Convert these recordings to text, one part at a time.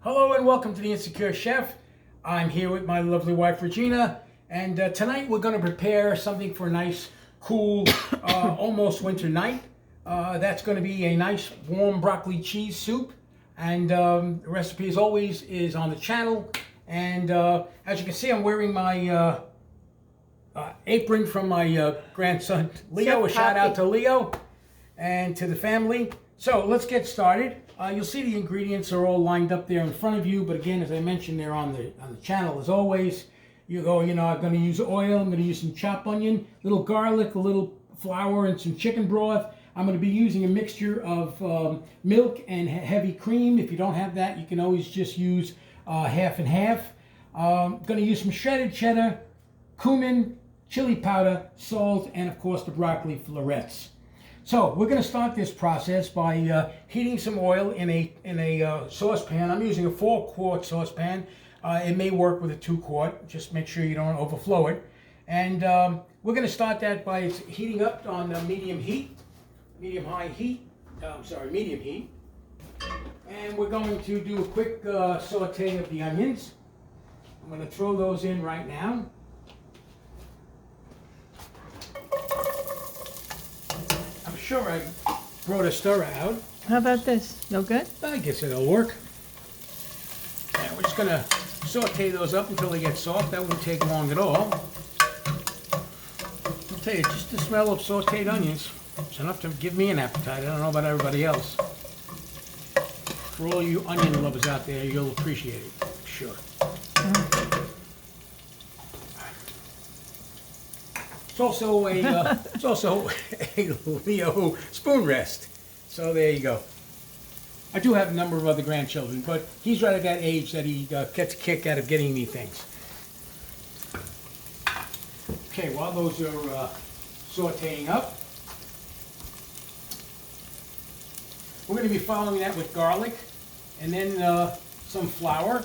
Hello and welcome to the Insecure Chef. I'm here with my lovely wife Regina, and tonight we're going to prepare something for a nice, cool, almost winter night. That's going to be a nice warm broccoli cheese soup, and the recipe as always is on the channel. And as you can see, I'm wearing my apron from my grandson Leo. A shout out to Leo and to the family. So let's get started. You'll see the ingredients are all lined up there in front of you, but again, as I mentioned, they're on the channel as always. I'm going to use oil, I'm going to use some chopped onion, little garlic, a little flour, and some chicken broth. I'm going to be using a mixture of milk and heavy cream. If you don't have that, you can always just use half and half. I'm going to use some shredded cheddar, cumin, chili powder, salt, and of course the broccoli florets. So we're going to start this process by heating some oil in a saucepan. I'm using a 4-quart saucepan. It may work with a 2-quart. Just make sure you don't overflow it. And we're going to start that by heating up on medium heat. Medium heat. And we're going to do a quick saute of the onions. I'm going to throw those in right now. I'm sure I brought a stirrer out. How about this? No good? I guess it'll work. And we're just going to saute those up until they get soft. That won't take long at all. I'll tell you, just the smell of sauteed onions, it's enough to give me an appetite. I don't know about everybody else. For all you onion lovers out there, you'll appreciate it, I'm sure. It's also a Leo spoon rest. So there you go. I do have a number of other grandchildren, but he's right at that age that he gets a kick out of getting me things. Okay, while those are sauteing up, we're going to be following that with garlic and then some flour.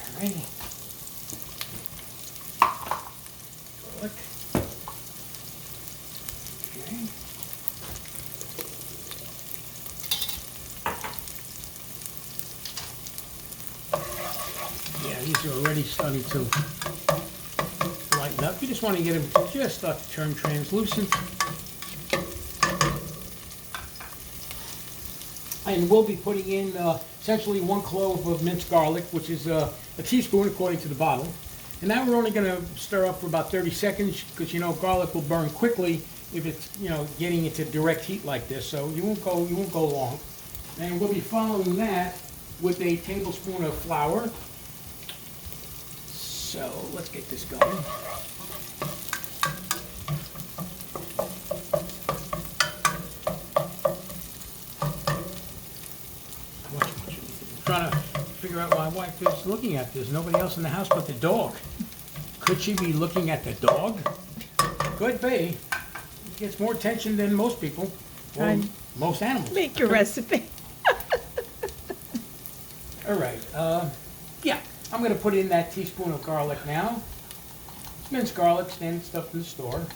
All right. Garlic. Okay. Yeah, these are already starting to lighten up. You just want to get them just start to turn translucent. And we'll be putting in essentially 1 clove of minced garlic, which is a teaspoon according to the bottle. And now we're only going to stir up for about 30 seconds because, garlic will burn quickly if it's, getting into direct heat like this. So you won't go long. And we'll be following that with a tablespoon of flour. So let's get this going. I'm trying to figure out why my wife is looking at this. Nobody else in the house but the dog. Could she be looking at the dog? Could be. It gets more attention than most people or most animals. Make your recipe. All right. Yeah, I'm going to put in that teaspoon of garlic now. It's minced garlic, standard stuff in the store.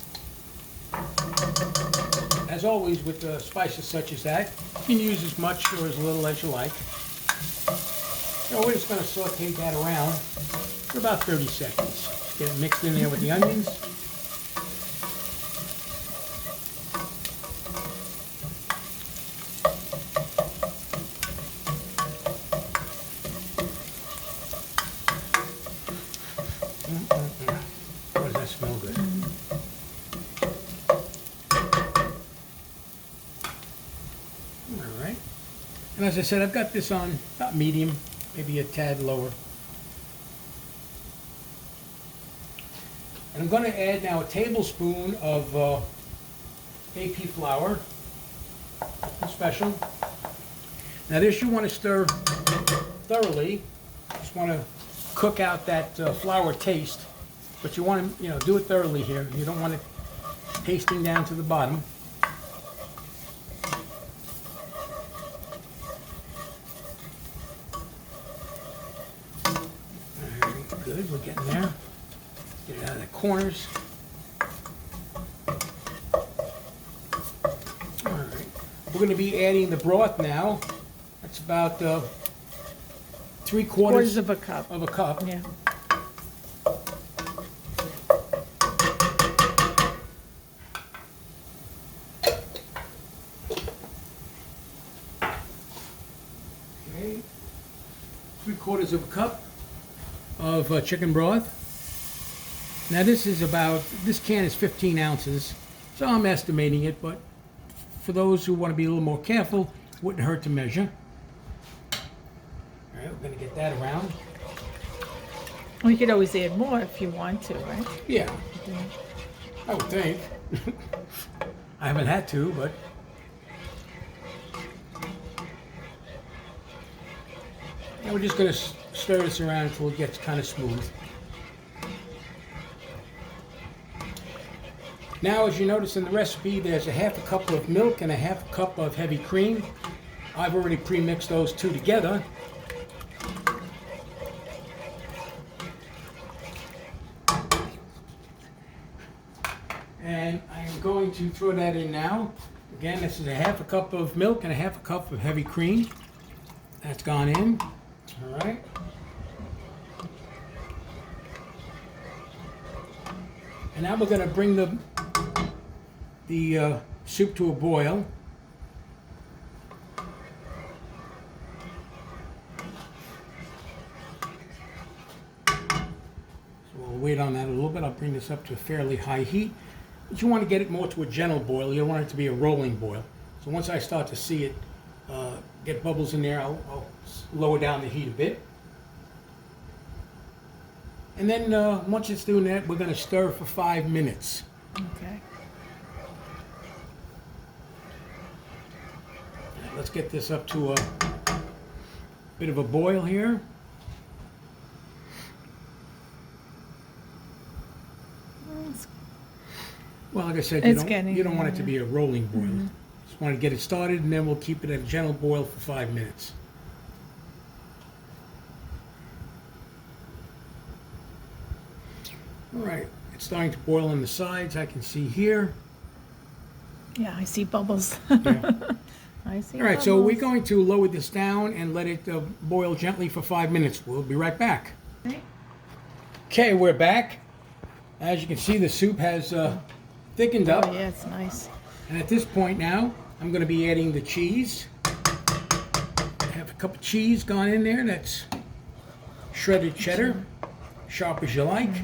As always with spices such as that, you can use as much or as little as you like. So we're just going to saute that around for about 30 seconds. Just get it mixed in there with the onions. Boy, does that smell good. All right. And as I said, I've got this on about medium, maybe a tad lower. And I'm going to add now a tablespoon of AP flour, special. Now this you want to stir thoroughly. Just want to cook out that flour taste, but you want to do it thoroughly here. You don't want it pasting down to the bottom. Good, we're getting there. Get it out of the corners. All right, we're going to be adding the broth now. That's about 3/4 Quarters of a cup. of a cup. Yeah. Okay. 3/4 of a cup of chicken broth. Now this can is 15 ounces, so I'm estimating it, but for those who want to be a little more careful, wouldn't hurt to measure. All right, we're going to get that around. Well, you could always add more if you want to, right? Yeah, I would think. I haven't had to, but. And we're just going to stir this around until it gets kind of smooth. Now, as you notice in the recipe, there's a 1/2 cup of milk and a 1/2 cup of heavy cream. I've already pre-mixed those two together. And I'm going to throw that in now. Again, this is a 1/2 cup of milk and a 1/2 cup of heavy cream. That's gone in. All right. And now we're going to bring the soup to a boil. So we'll wait on that a little bit. I'll bring this up to a fairly high heat. But you want to get it more to a gentle boil. You don't want it to be a rolling boil. So once I start to see it get bubbles in there, I'll lower down the heat a bit. And then once it's doing that, we're going to stir for 5 minutes. Okay. Let's get this up to a bit of a boil here. Well, like I said, you don't want it to be a rolling boil. Mm-hmm. Just want to get it started, and then we'll keep it at a gentle boil for 5 minutes. All right, it's starting to boil on the sides. I can see here. Yeah, I see bubbles. Yeah. I see All right, bubbles. so we're going to lower this down and let it boil gently for 5 minutes. We'll be right back. Okay, we're back. As you can see, the soup has thickened up. Oh, yeah, it's nice. And at this point now, I'm going to be adding the cheese. I have a cup of cheese gone in there. That's shredded cheddar, sharp as you like.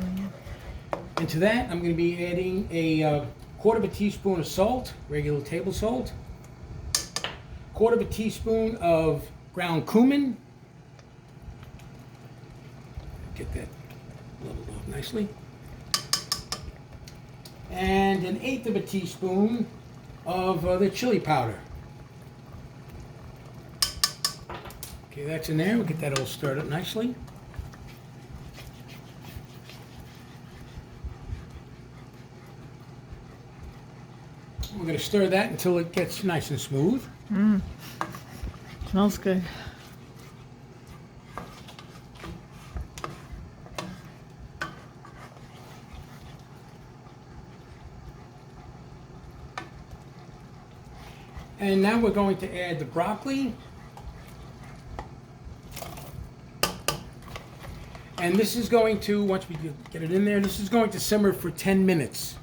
And to that, I'm going to be adding a 1/4 teaspoon of salt, regular table salt. 1/4 teaspoon of ground cumin. Get that leveled off nicely. And 1/8 teaspoon of the chili powder. Okay, that's in there. We'll get that all stirred up nicely. We're going to stir that until it gets nice and smooth. Smells good. And now we're going to add the broccoli. And this is going to, once we get it in there, this is going to simmer for 10 minutes.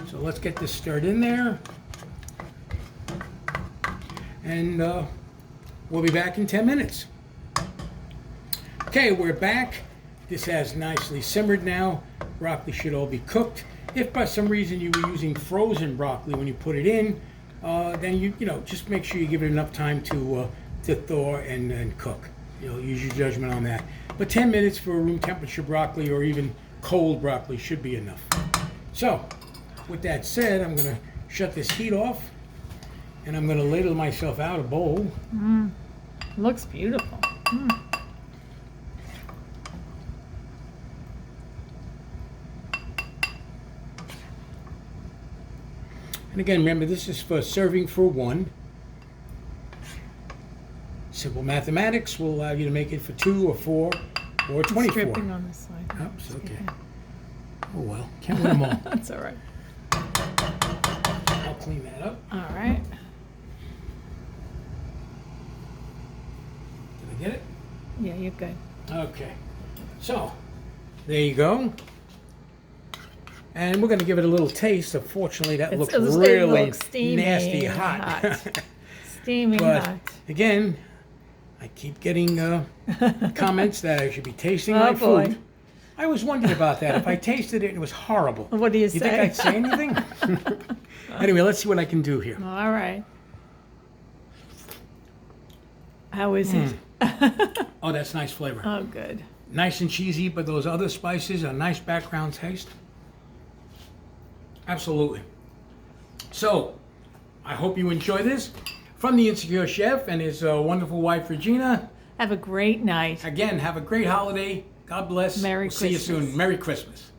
So let's get this stirred in there. And we'll be back in 10 minutes. Okay, we're back. This has nicely simmered now. Broccoli should all be cooked. If by some reason you were using frozen broccoli when you put it in, then you just make sure you give it enough time to thaw and cook. Use your judgment on that. But 10 minutes for room temperature broccoli or even cold broccoli should be enough. So, with that said, I'm going to shut this heat off, and I'm going to ladle myself out a bowl. Looks beautiful. And again, remember, this is for serving for one. Simple mathematics will allow you to make it for 2 or 4 or 24. It's dripping on the side. Oops, okay. Oh well, can't win them all. That's all right. I'll clean that up. All right. Get it? Yeah, you're good. Okay. So, there you go. And we're going to give it a little taste. Unfortunately, that looks It really looks steamy nasty and hot. Steamy But hot. again, I keep getting comments that I should be tasting Oh, my boy. food. I was wondering about that. If I tasted it, it was horrible. What do you You say? think I'd say anything? Anyway, let's see what I can do here. All right. How is it? Oh, that's nice flavor. Oh, good. Nice and cheesy, but those other spices are nice background taste. Absolutely. So, I hope you enjoy this. From the Insecure Chef and his wonderful wife, Regina. Have a great night. Again, have a great holiday. God bless. Merry We'll see you Christmas. soon. Merry Christmas.